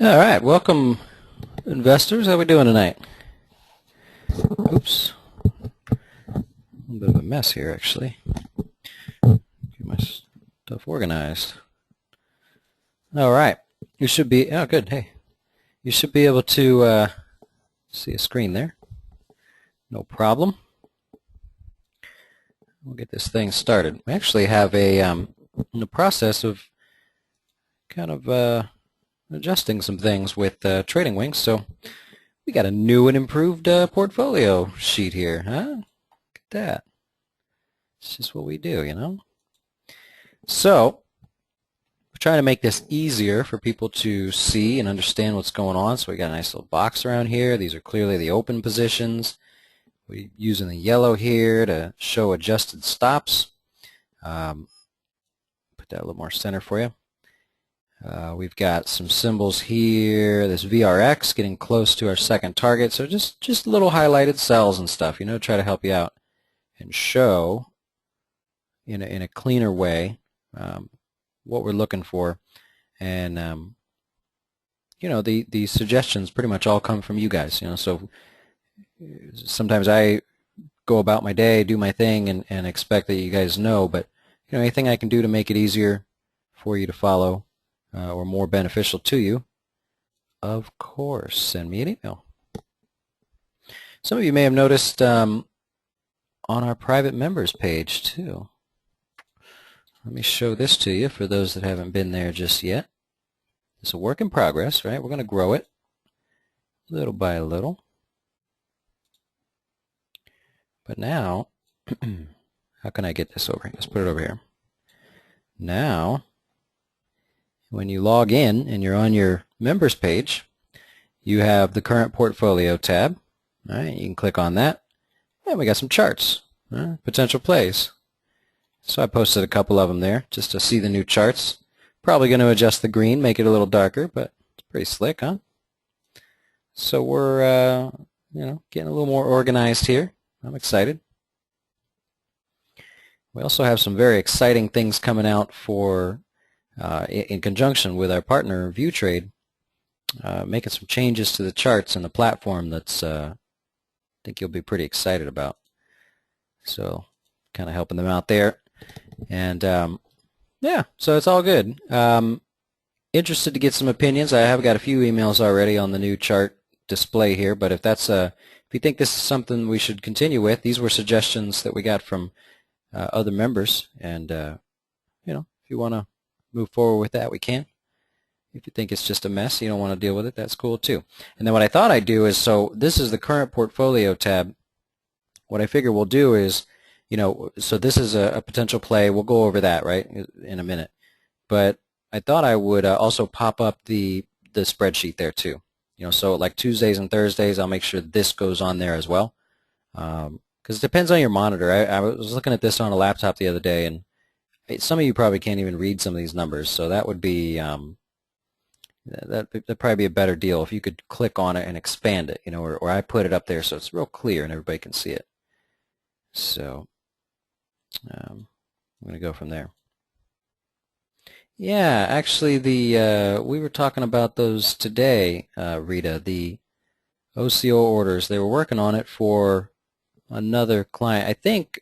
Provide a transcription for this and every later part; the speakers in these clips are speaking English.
All right, welcome investors. How we doing tonight? Oops, a little bit of a mess here actually. Get my stuff organized. All right, you should be. Oh, good. Hey, you should be able to see a screen there. No problem. We'll get this thing started. We actually have in the process of kind of adjusting some things with Trading Wings, so we got a new and improved portfolio sheet here, huh? Look at that. It's just what we do, you know? So, we're trying to make this easier for people to see and understand what's going on, so we got a nice little box around here. These are clearly the open positions. We're using the yellow here to show adjusted stops. Put that a little more center for you. We've got some symbols here, this VRX getting close to our second target, so just little highlighted cells and stuff, you know, try to help you out and show in a cleaner way what we're looking for. And you know, the suggestions pretty much all come from you guys, you know, so sometimes I go about my day, do my thing, and expect that you guys know, but you know, anything I can do to make it easier for you to follow or more beneficial to you, of course, send me an email. Some of you may have noticed on our private members page too. Let me show this to you for those that haven't been there just yet. It's a work in progress, right? We're going to grow it little by little. But now, how can I get this over here? Let's put it over here. Now, when you log in and you're on your members page, you have the current portfolio tab. All right, you can click on that, and we got some charts, potential plays. So I posted a couple of them there just to see the new charts. Probably going to adjust the green, make it a little darker, but it's pretty slick, huh? So we're you know, getting a little more organized here. I'm excited. We also have some very exciting things coming out for in conjunction with our partner ViewTrade, making some changes to the charts and the platform that's I think you'll be pretty excited about. So kind of helping them out there. And yeah, so it's all good. Interested to get some opinions. I have got a few emails already on the new chart display here, but if that's if you think this is something we should continue with, these were suggestions that we got from other members, and you know, if you want to move forward with that, we can. If you think it's just a mess, you don't want to deal with it, that's cool too. And then what I thought I'd do is, so this is the current portfolio tab. What I figure we'll do is, you know, so this is a potential play. We'll go over that, right, in a minute. But I thought I would also pop up the spreadsheet there too. You know, so like Tuesdays and Thursdays, I'll make sure this goes on there as well. Because it depends on your monitor. I was looking at this on a laptop the other day, and some of you probably can't even read some of these numbers, so that would be that'd probably be a better deal if you could click on it and expand it, you know, or I put it up there so it's real clear and everybody can see it. So I'm going to go from there. Yeah, actually, we were talking about those today, Rita. The OCO orders. They were working on it for another client. I think.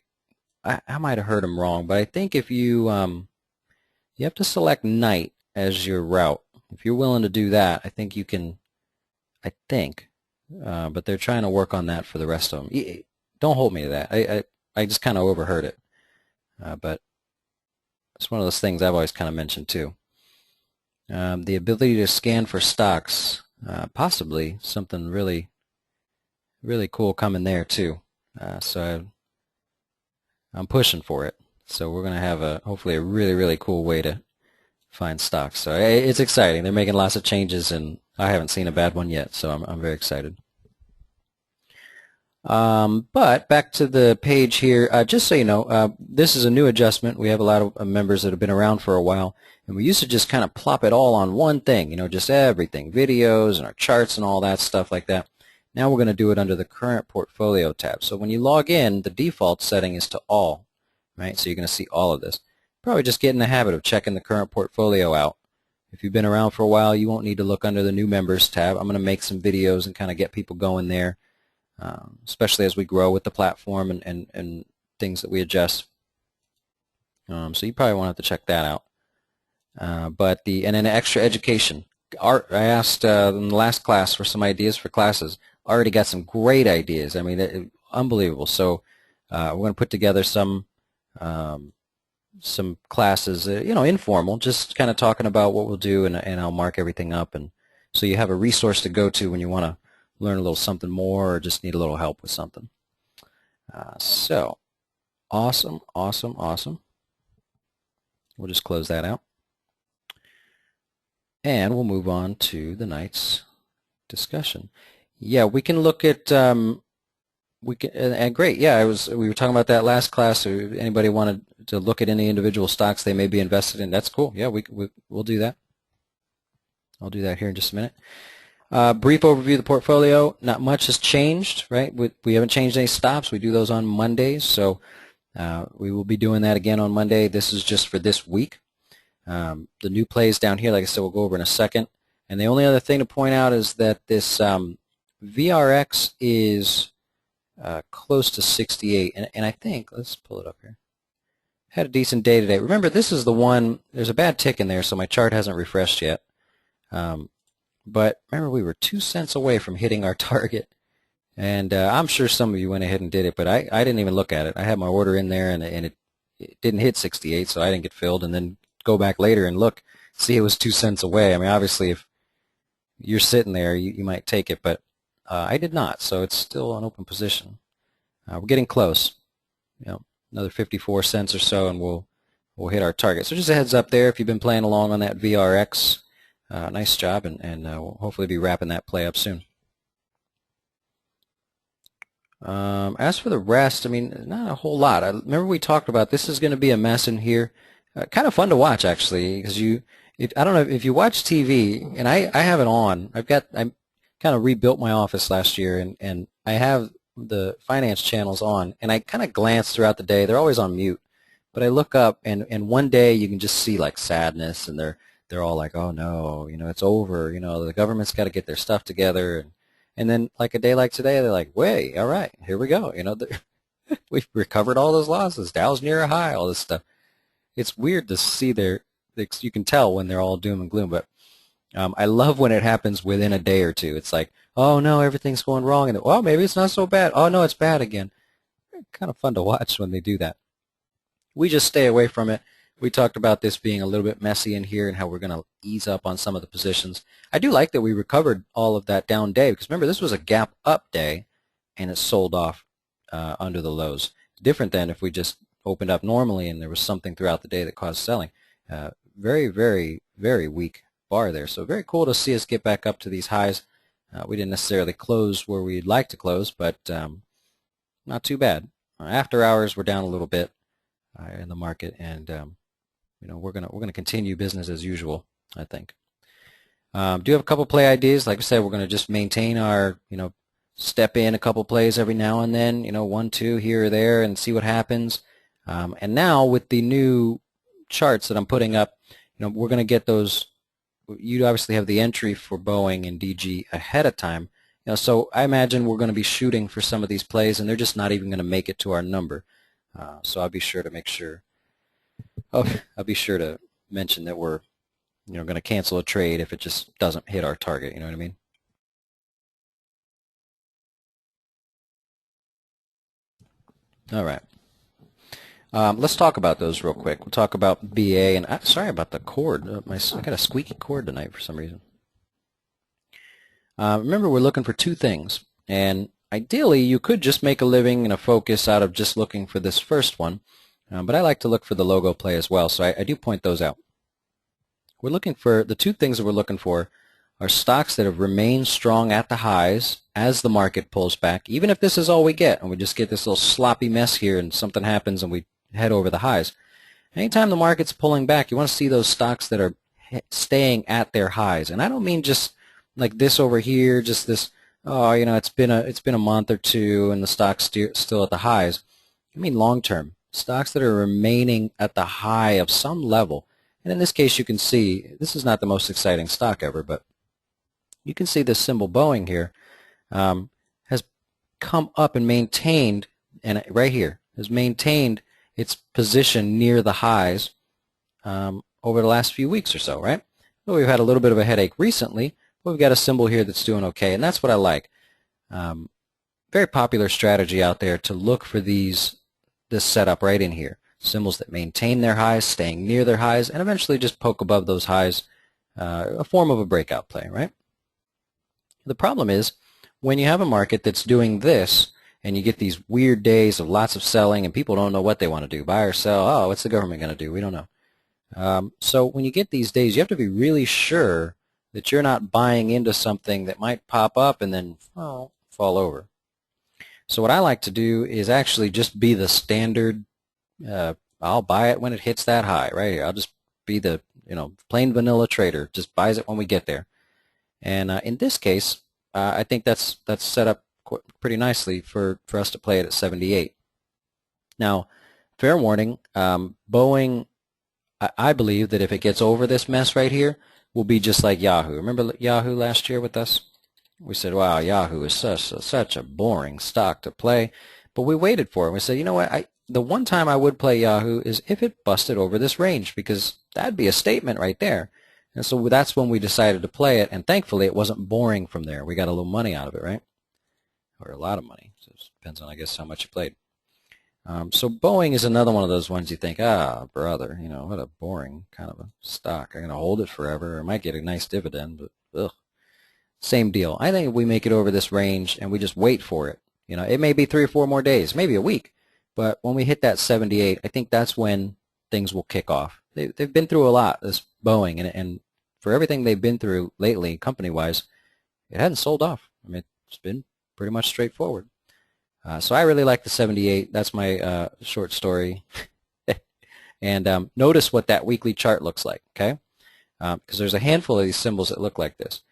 I might have heard him wrong, but I think if you you have to select night as your route. If you're willing to do that, I think you can. I think, but they're trying to work on that for the rest of them. Don't hold me to that. I just kind of overheard it, but it's one of those things I've always kind of mentioned too. The ability to scan for stocks, possibly something really, really cool coming there too. So I'm pushing for it. So we're going to have hopefully a really, really cool way to find stocks. So it's exciting. They're making lots of changes, and I haven't seen a bad one yet, so I'm very excited. But back to the page here, just so you know, this is a new adjustment. We have a lot of members that have been around for a while, and we used to just kind of plop it all on one thing, you know, just everything, videos and our charts and all that stuff like that. Now we're going to do it under the current portfolio tab. So when you log in, the default setting is to all, right? So you're going to see all of this. Probably just get in the habit of checking the current portfolio out If you've been around for a while, you won't need to look under the new members tab. I'm going to make some videos and kind of get people going there, especially as we grow with the platform and things that we adjust. So you probably won't have to check that out. And then extra education. Art, I asked in the last class for some ideas for classes. Already got some great ideas. I mean, unbelievable. So we're going to put together some classes, informal, just kind of talking about what we'll do, and I'll mark everything up, and so you have a resource to go to when you want to learn a little something more or just need a little help with something. So awesome, awesome, awesome. We'll just close that out. And we'll move on to the night's discussion. Yeah, we can look at and great. Yeah, we were talking about that last class. So if anybody wanted to look at any individual stocks they may be invested in, that's cool. Yeah, we'll do that. I'll do that here in just a minute. Brief overview of the portfolio. Not much has changed, right? We haven't changed any stops. We do those on Mondays, so we will be doing that again on Monday. This is just for this week. The new plays down here, like I said, we'll go over in a second. And the only other thing to point out is that this VRX is close to 68, and I think, let's pull it up here, had a decent day today. Remember, this is the one, there's a bad tick in there, so my chart hasn't refreshed yet. But remember, we were 2 cents away from hitting our target, and I'm sure some of you went ahead and did it, but I didn't even look at it. I had my order in there, and it didn't hit 68, so I didn't get filled, and then go back later and look, see it was 2 cents away. I mean, obviously, if you're sitting there, you might take it, but I did not, so it's still an open position. We're getting close. Another 54 cents or so, and we'll hit our target. So just a heads up there if you've been playing along on that VRX. Nice job, and we'll hopefully be wrapping that play up soon. As for the rest, I mean, not a whole lot. Remember we talked about this is going to be a mess in here. Kind of fun to watch, actually, because I don't know if you watch TV, and I have it on. I kind of rebuilt my office last year, and I have the finance channels on, and I kind of glance throughout the day. They're always on mute, but I look up, and one day you can just see like sadness, and they're all like, oh no, it's over. The government's got to get their stuff together, and then like a day like today, they're like, wait, all right, here we go. We've recovered all those losses. Dow's near a high. All this stuff. It's weird to see you can tell when they're all doom and gloom, but I love when it happens within a day or two. It's like, oh no, everything's going wrong, and well, maybe it's not so bad. Oh no, it's bad again. Kind of fun to watch when they do that. We just stay away from it. We talked about this being a little bit messy in here and how we're going to ease up on some of the positions. I do like that we recovered all of that down day, because remember, this was a gap up day, and it sold off under the lows. Different than if we just opened up normally and there was something throughout the day that caused selling. Very, very, very weak bar there. So very cool to see us get back up to these highs. We didn't necessarily close where we'd like to close, but not too bad. After hours, we're down a little bit in the market, and we're gonna continue business as usual, I think. Do have a couple play ideas. Like I said, we're gonna just maintain our step in a couple plays every now and then. 1, 2 here or there, and see what happens. And now with the new charts that I'm putting up, we're gonna get those. You obviously have the entry for Boeing and DG ahead of time. So I imagine we're going to be shooting for some of these plays, and they're just not even going to make it to our number. So I'll be sure to I'll be sure to mention that we're going to cancel a trade if it just doesn't hit our target. You know what I mean? All right. Let's talk about those real quick. We'll talk about BA, and sorry about the cord. I got a squeaky cord tonight for some reason. Remember, we're looking for two things, and ideally you could just make a living and a focus out of just looking for this first one, but I like to look for the logo play as well, so I do point those out. We're looking for the two things that we're looking for are stocks that have remained strong at the highs as the market pulls back, even if this is all we get and we just get this little sloppy mess here and something happens and we head over the highs. Anytime the market's pulling back, you want to see those stocks that are staying at their highs. And I don't mean just like this over here, just this, oh, it's been a month or two and the stock's still at the highs. I mean long term, stocks that are remaining at the high of some level. And in this case, you can see, this is not the most exciting stock ever, but you can see this symbol Boeing here has come up and maintained, and right here, has maintained its position near the highs over the last few weeks or so, right? Well, we've had a little bit of a headache recently, but we've got a symbol here that's doing okay, and that's what I like. Very popular strategy out there to look for this setup right in here. Symbols that maintain their highs, staying near their highs, and eventually just poke above those highs, a form of a breakout play, right? The problem is when you have a market that's doing this and you get these weird days of lots of selling and people don't know what they want to do, buy or sell, oh, what's the government going to do? We don't know. So when you get these days, you have to be really sure that you're not buying into something that might pop up and then fall over. So what I like to do is actually just be the standard, I'll buy it when it hits that high right here. I'll just be the plain vanilla trader, just buys it when we get there. And in this case, I think that's set up pretty nicely for us to play it at 78. Now, fair warning, Boeing, I believe that if it gets over this mess right here, will be just like Yahoo. Remember Yahoo last year with us? We said, wow, Yahoo is such a boring stock to play. But we waited for it. We said, you know what, the one time I would play Yahoo is if it busted over this range, because that'd be a statement right there. And so that's when we decided to play it, and thankfully it wasn't boring from there. We got a little money out of it, right? Or a lot of money. So it depends on, I guess, how much you played. So Boeing is another one of those ones you think, brother, what a boring kind of a stock. I'm going to hold it forever. I might get a nice dividend, but ugh. Same deal. I think if we make it over this range and we just wait for it, it may be 3 or 4 more days, maybe a week, but when we hit that 78, I think that's when things will kick off. They've been through a lot, this Boeing, and for everything they've been through lately, company-wise, it hadn't sold off. I mean, it's been pretty much straightforward. So I really like the 78. That's my short story. And notice what that weekly chart looks like, okay? Because there's a handful of these symbols that look like this.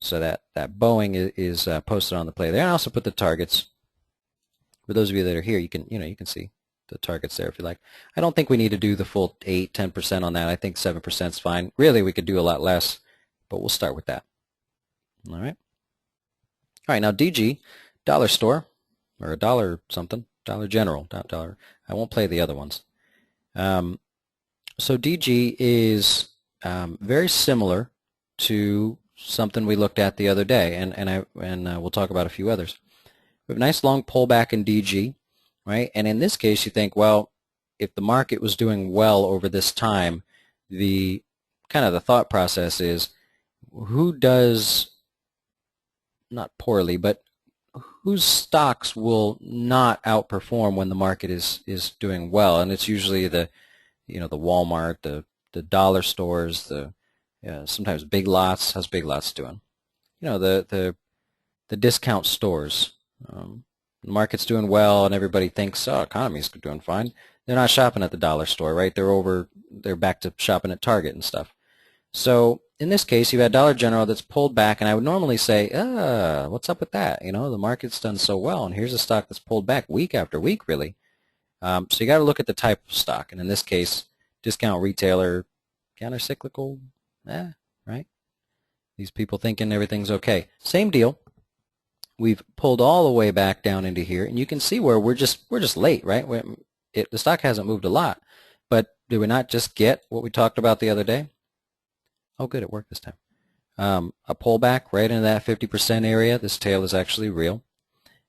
So that Boeing is posted on the play there. And I also put the targets. For those of you that are here, you can see the targets there if you like. I don't think we need to do the full 8-10% on that. I think 7% is fine. Really, we could do a lot less, but we'll start with that. All right. All right. Now DG, dollar store, or a dollar something, Dollar General, not dollar. I won't play the other ones. So DG is very similar to something we looked at the other day, and we'll talk about a few others. We have a nice long pullback in DG, right? And in this case, you think, well, if the market was doing well over this time, the thought process is, who does not poorly, but whose stocks will not outperform when the market is doing well? And it's usually the Walmart, the dollar stores, sometimes Big Lots. How's Big Lots doing? The discount stores. The market's doing well, and everybody thinks, economy's doing fine. They're not shopping at the dollar store, right? They're back to shopping at Target and stuff. So in this case, you've had Dollar General that's pulled back, and I would normally say, what's up with that? The market's done so well, and here's a stock that's pulled back week after week, really. So you got to look at the type of stock, and in this case, discount retailer, counter-cyclical, right? These people thinking everything's okay. Same deal. We've pulled all the way back down into here, and you can see where we're just late, right? The stock hasn't moved a lot, but did we not just get what we talked about the other day? Oh, good, it worked this time. A pullback right into that 50% area. This tail is actually real,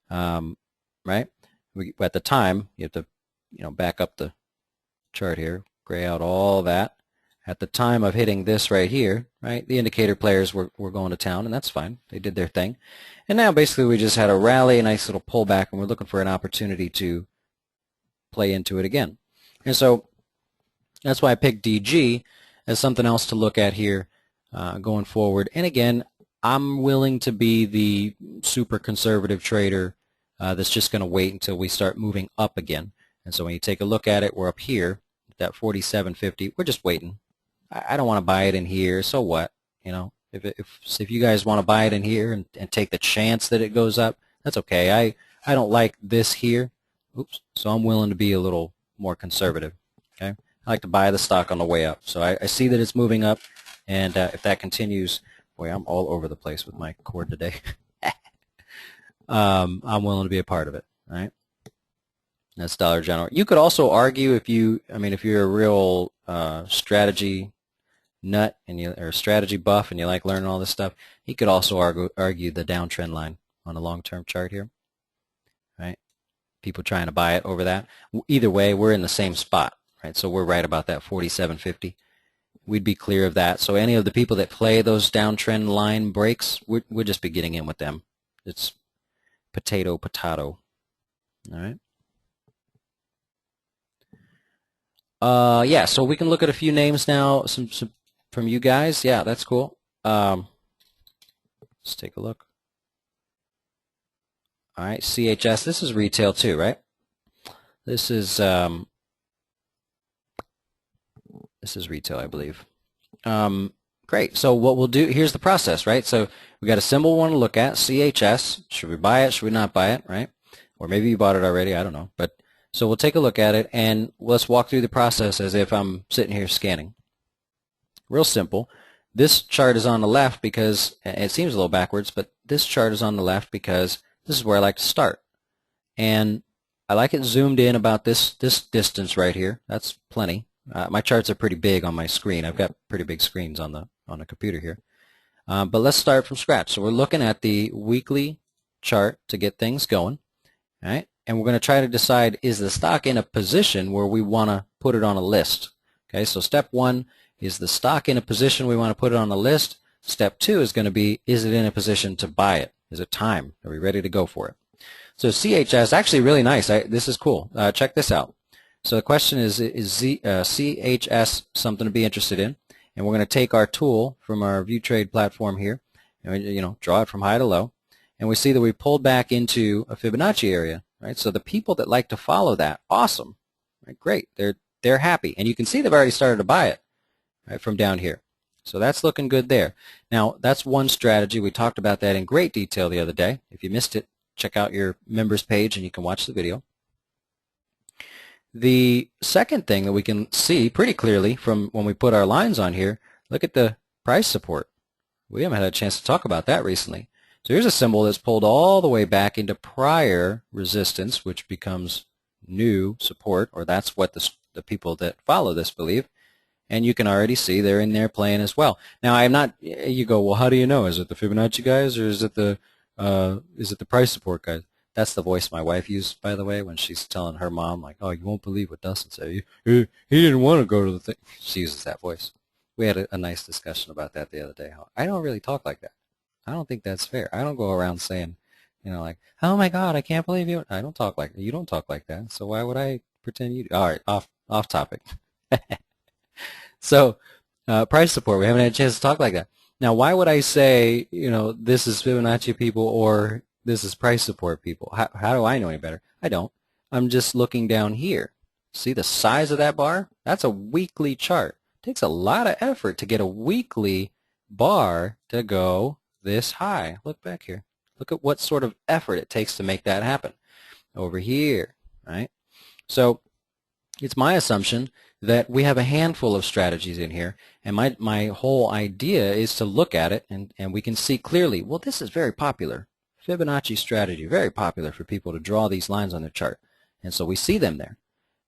right? At the time, you have to, back up the chart here, gray out all that. At the time of hitting this right here, right, the indicator players were going to town, and that's fine. They did their thing. And now basically we just had a rally, a nice little pullback, and we're looking for an opportunity to play into it again. And so that's why I picked DG as something else to look at here going forward. And again, I'm willing to be the super conservative trader that's just going to wait until we start moving up again. And so when you take a look at it, we're up here at that 47.50. We're just waiting. I don't want to buy it in here, so what? If you guys want to buy it in here and take the chance that it goes up, that's okay. I don't like this here. Oops. So I'm willing to be a little more conservative. Okay. I like to buy the stock on the way up. So I see that it's moving up, and if that continues, boy, I'm all over the place with my cord today. I'm willing to be a part of it. All right. That's Dollar General. You could also argue if you're a real strategy nut and or strategy buff and you like learning all this stuff, you could also argue the downtrend line on a long-term chart here, right? People trying to buy it over that. Either way, we're in the same spot, right? So we're right about that 47.50. We'd be clear of that. So any of the people that play those downtrend line breaks, we'd just be getting in with them. It's potato, potato. All right. Yeah, so we can look at a few names now, some from you guys. Yeah, that's cool. Let's take a look. All right, CHS. This is retail too, right? This is retail, I believe. Great. So what we'll do, here's the process, right? So we got a symbol we want to look at, CHS. Should we buy it? Should we not buy it, right? Or maybe you bought it already. I don't know. But so we'll take a look at it, and let's walk through the process as if I'm sitting here scanning. Real simple. This chart is on the left because it seems a little backwards, but this chart is on the left because this is where I like to start. And I like it zoomed in about this distance right here. That's plenty. My charts are pretty big on my screen. I've got pretty big screens on the computer here. But let's start from scratch. So we're looking at the weekly chart to get things going. All right? And we're going to try to decide, is the stock in a position where we want to put it on a list? Okay, so step one is the stock in a position we want to put it on a list. Step two is going to be, is it in a position to buy it? Is it time? Are we ready to go for it? So CHS, actually really nice. This is cool. Check this out. So the question is CHS something to be interested in? And we're going to take our tool from our ViewTrade platform here, and draw it from high to low, and we see that we pulled back into a Fibonacci area, right? So the people that like to follow that, awesome, right? Great, they're happy, and you can see they've already started to buy it, right, from down here. So that's looking good there. Now that's one strategy. We talked about that in great detail the other day. If you missed it, check out your members page and you can watch the video. The second thing that we can see pretty clearly from when we put our lines on here, look at the price support. We haven't had a chance to talk about that recently. So here's a symbol that's pulled all the way back into prior resistance, which becomes new support, or that's what the people that follow this believe. And you can already see they're in there playing as well. Now I'm not. You go, well, how do you know? Is it the Fibonacci guys, or is it the price support guys? That's the voice my wife used, by the way, when she's telling her mom, like, oh, you won't believe what Dustin said. He didn't want to go to the thing. She uses that voice. We had a nice discussion about that the other day. I don't really talk like that. I don't think that's fair. I don't go around saying, like, oh my God, I can't believe you. I don't talk like that. You don't talk like that. So why would I pretend you do? All right, off topic. So price support, we haven't had a chance to talk like that. Now, why would I say, this is Fibonacci people or this is price support people? How do I know any better? I don't. I'm just looking down here. See the size of that bar? That's a weekly chart. It takes a lot of effort to get a weekly bar to go this high. Look back here. Look at what sort of effort it takes to make that happen. Over here, right? So it's my assumption that we have a handful of strategies in here, and my whole idea is to look at it and we can see clearly, well, this is very popular. Fibonacci strategy, very popular for people to draw these lines on their chart. And so we see them there.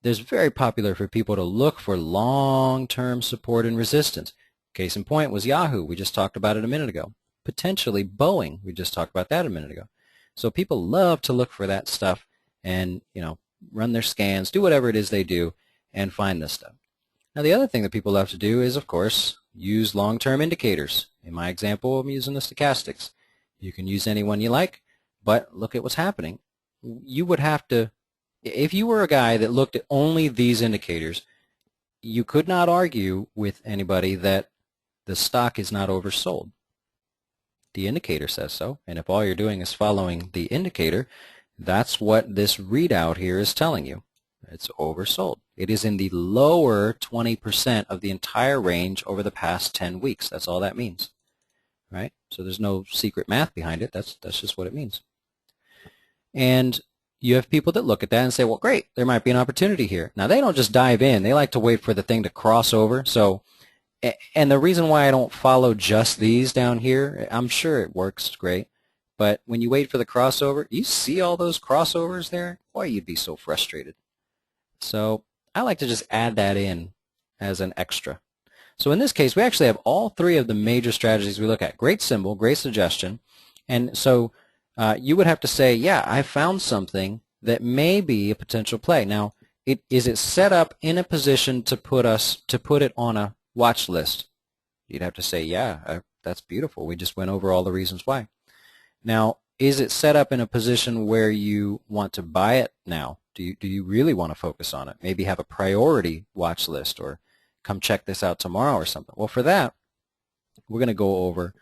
There's very popular for people to look for long-term support and resistance. Case in point was Yahoo. We just talked about it a minute ago. Potentially Boeing. We just talked about that a minute ago. So people love to look for that stuff and, run their scans, do whatever it is they do, and find this stuff. Now the other thing that people love to do is, of course, use long-term indicators. In my example, I'm using the stochastics. You can use any one you like, but look at what's happening. You would have to, if you were a guy that looked at only these indicators, you could not argue with anybody that the stock is not oversold. The indicator says so, and if all you're doing is following the indicator, that's what this readout here is telling you. It's oversold. It is in the lower 20% of the entire range over the past 10 weeks. That's all that means, right? So there's no secret math behind it. That's just what it means. And, you have people that look at that and say, well, great, there might be an opportunity here. Now, they don't just dive in. They like to wait for the thing to cross over. So, and the reason why I don't follow just these down here, I'm sure it works great, but when you wait for the crossover, you see all those crossovers there? Boy, you'd be so frustrated. So I like to just add that in as an extra. So in this case, we actually have all three of the major strategies we look at. Great symbol, great suggestion. And so you would have to say, yeah, I found something that may be a potential play. Now, is it set up in a position to put it on a watch list? You'd have to say, yeah, that's beautiful. We just went over all the reasons why. Now, is it set up in a position where you want to buy it now? Do you really want to focus on it? Maybe have a priority watch list, or come check this out tomorrow or something. Well, for that, we're going to go over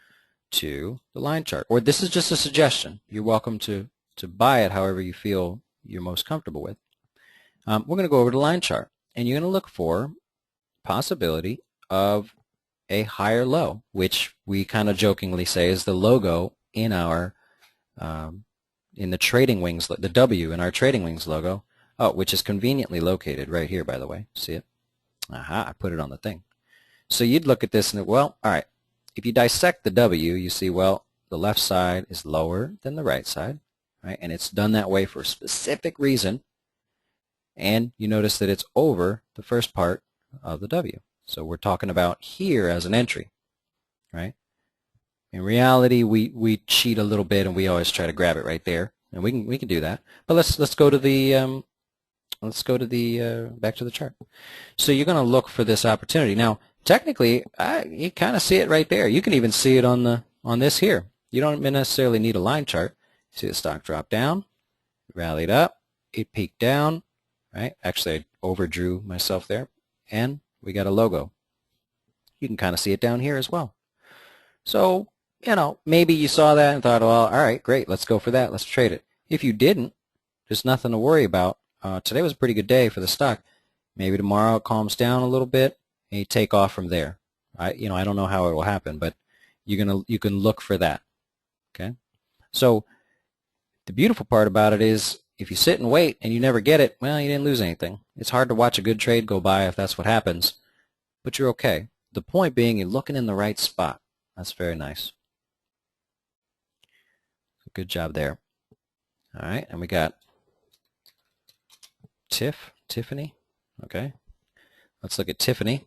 to the line chart. Or this is just a suggestion. You're welcome to buy it however you feel you're most comfortable with. We're going to go over to the line chart, and you're going to look for possibility of a higher low, which we kind of jokingly say is the logo in our in the trading wings, the W in our trading wings logo, which is conveniently located right here, by the way. See it? Aha, I put it on the thing. So you'd look at this and, well, all right, if you dissect the W, you see, well, the left side is lower than the right side, right? And it's done that way for a specific reason. And you notice that it's over the first part of the W. So we're talking about here as an entry, right? In reality, we cheat a little bit, and we always try to grab it right there, and we can do that. But let's go to the back to the chart. So you're going to look for this opportunity. Now, technically, you kind of see it right there. You can even see it on this here. You don't necessarily need a line chart. See the stock drop down, rallied up, it peaked down, right? Actually, I overdrew myself there, and we got a logo. You can kind of see it down here as well. So, you know, maybe you saw that and thought, well, all right, great, let's go for that, let's trade it. If you didn't, there's nothing to worry about. Today was a pretty good day for the stock. Maybe tomorrow it calms down a little bit, and you take off from there. I don't know how it will happen, but you can look for that. Okay. So the beautiful part about it is, if you sit and wait and you never get it, well, you didn't lose anything. It's hard to watch a good trade go by if that's what happens, but you're okay. The point being, you're looking in the right spot. That's very nice. Good job there. All right, and we got Tiffany. Okay, let's look at Tiffany.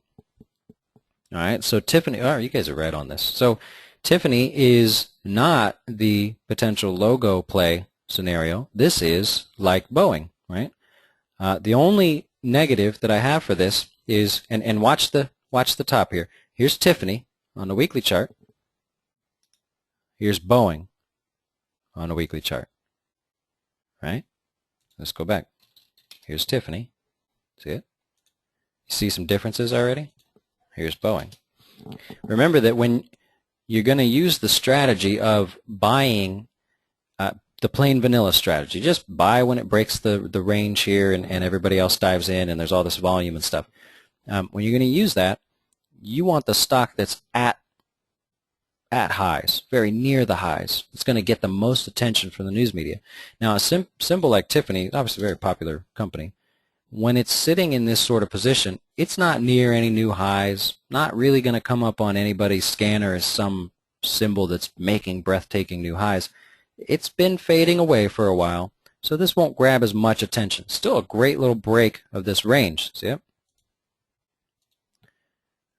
All right, so Tiffany, oh, you guys are right on this. So Tiffany is not the potential logo play scenario. This is like Boeing, right? The only negative that I have for this is, and watch the top here. Here's Tiffany on the weekly chart. Here's Boeing on a weekly chart, right? Let's go back. Here's Tiffany. See it? You see some differences already? Here's Boeing. Remember that when you're going to use the strategy of buying the plain vanilla strategy, just buy when it breaks the range here, and everybody else dives in and there's all this volume and stuff. When you're going to use that, you want the stock that's at highs, very near the highs. It's going to get the most attention from the news media. Now, a symbol like Tiffany, obviously a very popular company, when it's sitting in this sort of position, it's not near any new highs, not really going to come up on anybody's scanner as some symbol that's making breathtaking new highs. It's been fading away for a while, so this won't grab as much attention. Still a great little break of this range. See it?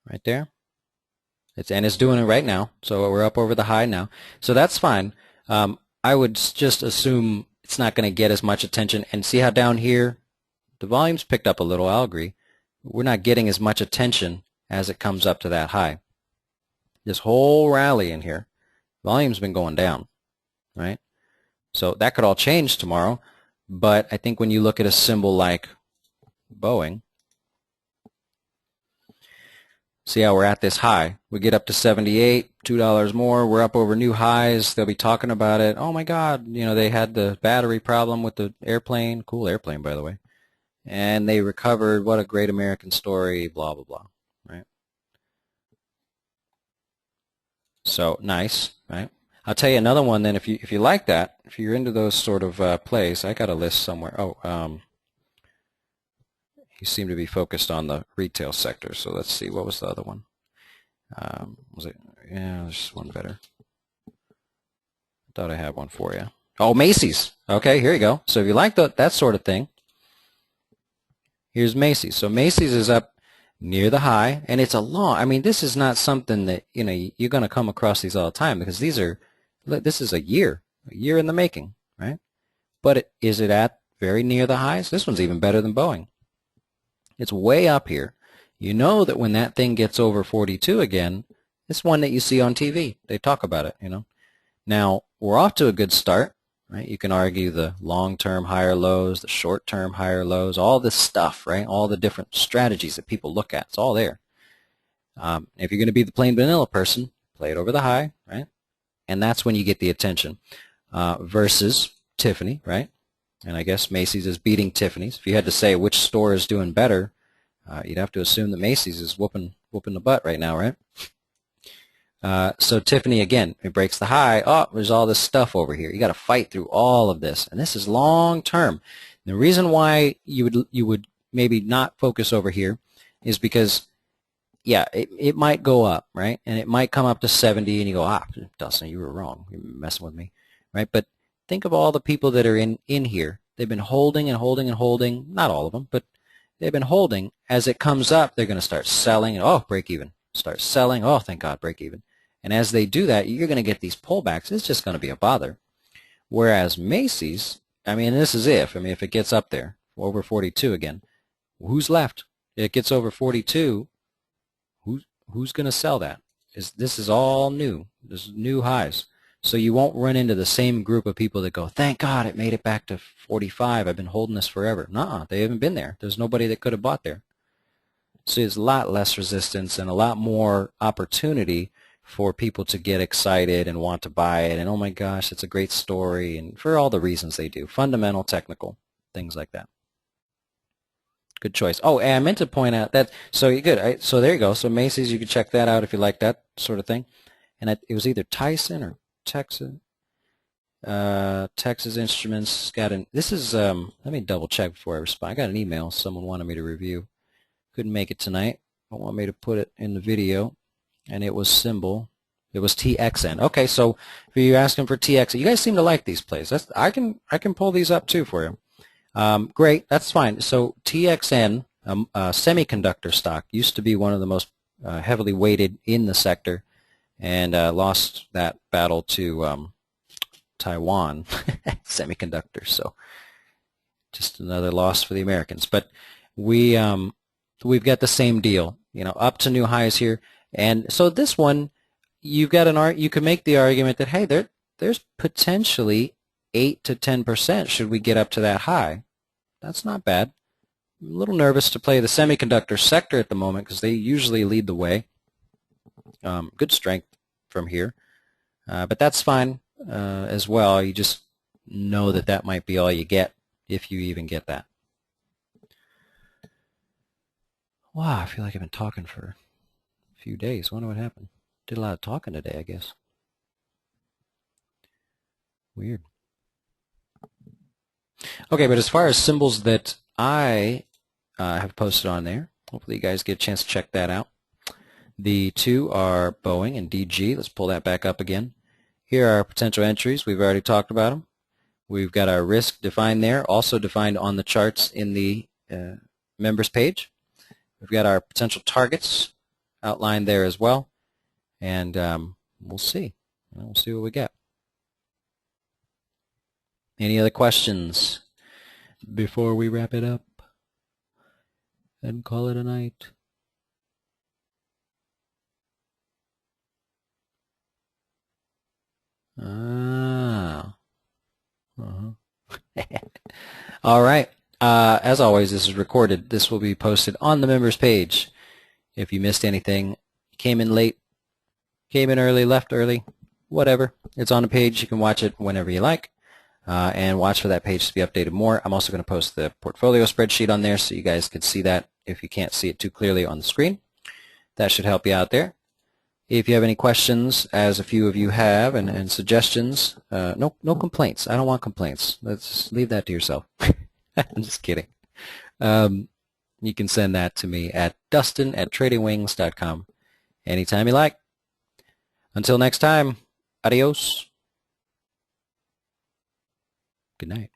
Right there. It's doing it right now, so we're up over the high now. So that's fine. I would just assume it's not going to get as much attention. And see how down here, the volume's picked up a little, I'll agree. We're not getting as much attention as it comes up to that high. This whole rally in here, volume's been going down, right? So that could all change tomorrow, but I think when you look at a symbol like Boeing, see how we're at this high. We get up to 78, $2 more. We're up over new highs. They'll be talking about it. Oh, my God, they had the battery problem with the airplane. Cool airplane, by the way. And they recovered. What a great American story, blah, blah, blah, right? So, nice, right? I'll tell you another one then. If you like that, if you're into those sort of plays, I got a list somewhere. Oh, you seem to be focused on the retail sector. So let's see. What was the other one? Was it? Yeah, there's one better. I thought I had one for you. Oh, Macy's. Okay, here you go. So if you like that sort of thing, here's Macy's. So Macy's is up near the high, and it's a long. I mean, this is not something that you're going to come across these all the time because this is a year in the making, right? But is it at very near the highs? This one's even better than Boeing. It's way up here. You know that when that thing gets over 42 again, it's one that you see on TV. They talk about it, Now, we're off to a good start, right? You can argue the long-term higher lows, the short-term higher lows, all this stuff, right? All the different strategies that people look at. It's all there. If you're going to be the plain vanilla person, play it over the high, right? And that's when you get the attention versus Tiffany, right? And I guess Macy's is beating Tiffany's. If you had to say which store is doing better, you'd have to assume that Macy's is whooping the butt right now, right? So Tiffany, again, it breaks the high. Oh, there's all this stuff over here. You got to fight through all of this, and this is long term. The reason why you would maybe not focus over here is because, yeah, it might go up, right? And it might come up to 70, and you go, Dustin, you were wrong. You're messing with me, right? But think of all the people that are in here. They've been holding and holding and holding. Not all of them, but they've been holding. As it comes up, they're going to start selling. And, break even. Start selling. Oh, thank God, break even. And as they do that, you're going to get these pullbacks. It's just going to be a bother. Whereas Macy's, this is if it gets up there, over 42 again, who's left? It gets over 42, who's going to sell that? This is all new. This is new highs. So you won't run into the same group of people that go, thank God it made it back to 45. I've been holding this forever. Nuh-uh, they haven't been there. There's nobody that could have bought there. So there's a lot less resistance and a lot more opportunity for people to get excited and want to buy it, and oh my gosh, it's a great story, and for all the reasons they do, fundamental, technical, things like that. Good choice. Oh, and I meant to point out that, so you're good. Right? So there you go. So Macy's, you can check that out if you like that sort of thing. And it was either Tyson or Texas. Texas Instruments got an. This is. Let me double check before I respond. I got an email. Someone wanted me to review. Couldn't make it tonight. Don't want me to put it in the video. And it was symbol. It was TXN. Okay, so if you're asking for TXN, you guys seem to like these plays. I can pull these up too for you. Great, that's fine. So TXN, semiconductor stock, used to be one of the most heavily weighted in the sector, and lost that battle to Taiwan semiconductors. So just another loss for the Americans. But we've got the same deal. Up to new highs here. And so this one, you can make the argument that, hey, there's potentially 8 to 10% should we get up to that high. That's not bad. I'm a little nervous to play the semiconductor sector at the moment because they usually lead the way. Good strength from here. But that's fine as well. You just know that might be all you get if you even get that. Wow, I feel like I've been talking for few days. Wonder what happened. Did a lot of talking today, I guess. Weird. Okay, but as far as symbols that I have posted on there, hopefully you guys get a chance to check that out. The two are Boeing and DG. Let's pull that back up again. Here are our potential entries. We've already talked about them. We've got our risk defined there, also defined on the charts in the members page. We've got our potential targets outlined there as well, and we'll see. We'll see what we get. Any other questions before we wrap it up and call it a night? All right. As always, this is recorded. This will be posted on the members page. If you missed anything, came in late, came in early, left early, whatever, it's on the page. You can watch it whenever you like, and watch for that page to be updated more. I'm also going to post the portfolio spreadsheet on there so you guys can see that if you can't see it too clearly on the screen. That should help you out there. If you have any questions, as a few of you have, and suggestions, no complaints. I don't want complaints. Let's leave that to yourself. I'm just kidding. You can send that to me at dustin@tradingwings.com anytime you like. Until next time, adios. Good night.